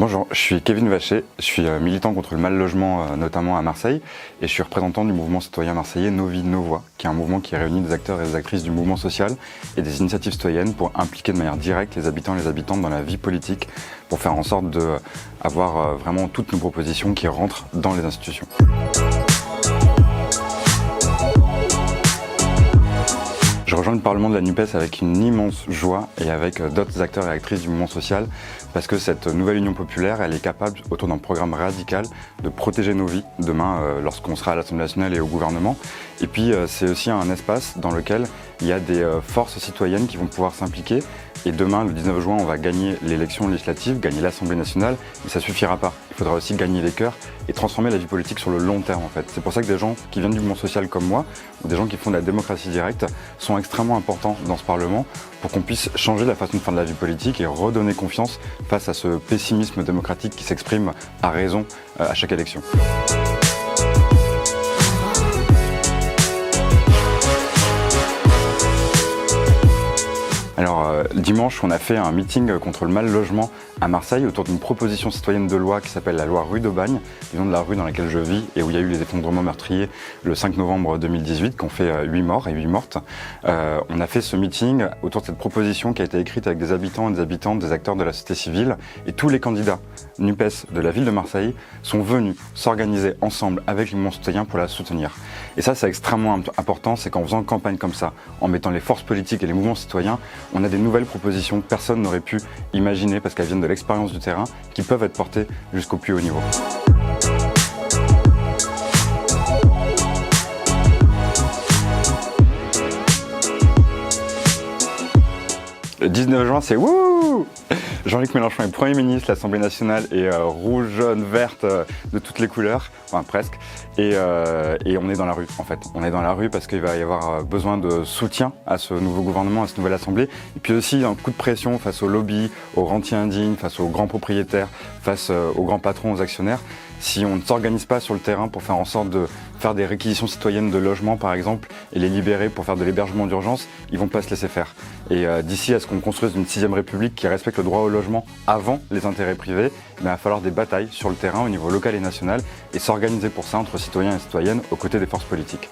Bonjour, je suis Kevin Vacher, je suis militant contre le mal logement, notamment à Marseille, et je suis représentant du mouvement citoyen marseillais Nos Vies, Nos Voix, qui est un mouvement qui réunit des acteurs et des actrices du mouvement social et des initiatives citoyennes pour impliquer de manière directe les habitants et les habitantes dans la vie politique, pour faire en sorte d'avoir vraiment toutes nos propositions qui rentrent dans les institutions. Je rejoins le Parlement de la NUPES avec une immense joie et avec d'autres acteurs et actrices du mouvement social parce que cette nouvelle union populaire, elle est capable, autour d'un programme radical, de protéger nos vies demain lorsqu'on sera à l'Assemblée nationale et au gouvernement. Et puis c'est aussi un espace dans lequel il y a des forces citoyennes qui vont pouvoir s'impliquer. Et demain, le 19 juin, on va gagner l'élection législative, gagner l'Assemblée nationale, et ça suffira pas. Il faudra aussi gagner les cœurs et transformer la vie politique sur le long terme en fait. C'est pour ça que des gens qui viennent du mouvement social comme moi, ou des gens qui font de la démocratie directe, sont extrêmement importants dans ce Parlement pour qu'on puisse changer la façon de faire de la vie politique et redonner confiance face à ce pessimisme démocratique qui s'exprime à raison à chaque élection. Alors dimanche, on a fait un meeting contre le mal logement à Marseille autour d'une proposition citoyenne de loi qui s'appelle la loi rue d'Aubagne, du nom de la rue dans laquelle je vis et où il y a eu les effondrements meurtriers le 5 novembre 2018 qui ont fait 8 morts et 8 mortes. On a fait ce meeting autour de cette proposition qui a été écrite avec des habitants et des habitantes, des acteurs de la société civile, et tous les candidats NUPES de la ville de Marseille sont venus s'organiser ensemble avec le mouvement citoyen pour la soutenir. Et ça, c'est extrêmement important, c'est qu'en faisant campagne comme ça, en mettant les forces politiques et les mouvements citoyens, on a des nouvelles propositions que personne n'aurait pu imaginer parce qu'elles viennent de l'expérience du terrain, qui peuvent être portées jusqu'au plus haut niveau. Le 19 juin, c'est wouh! Jean-Luc Mélenchon est Premier ministre, l'Assemblée nationale est rouge, jaune, verte, de toutes les couleurs, enfin presque, et on est dans la rue en fait. On est dans la rue parce qu'il va y avoir besoin de soutien à ce nouveau gouvernement, à cette nouvelle Assemblée, et puis aussi un coup de pression face aux lobbies, aux rentiers indignes, face aux grands propriétaires, face aux grands patrons, aux actionnaires. Si on ne s'organise pas sur le terrain pour faire en sorte de faire des réquisitions citoyennes de logements par exemple et les libérer pour faire de l'hébergement d'urgence, ils vont pas se laisser faire. Et d'ici à ce qu'on construise une 6e République qui respecte le droit au logement avant les intérêts privés, il va falloir des batailles sur le terrain au niveau local et national et s'organiser pour ça entre citoyens et citoyennes aux côtés des forces politiques.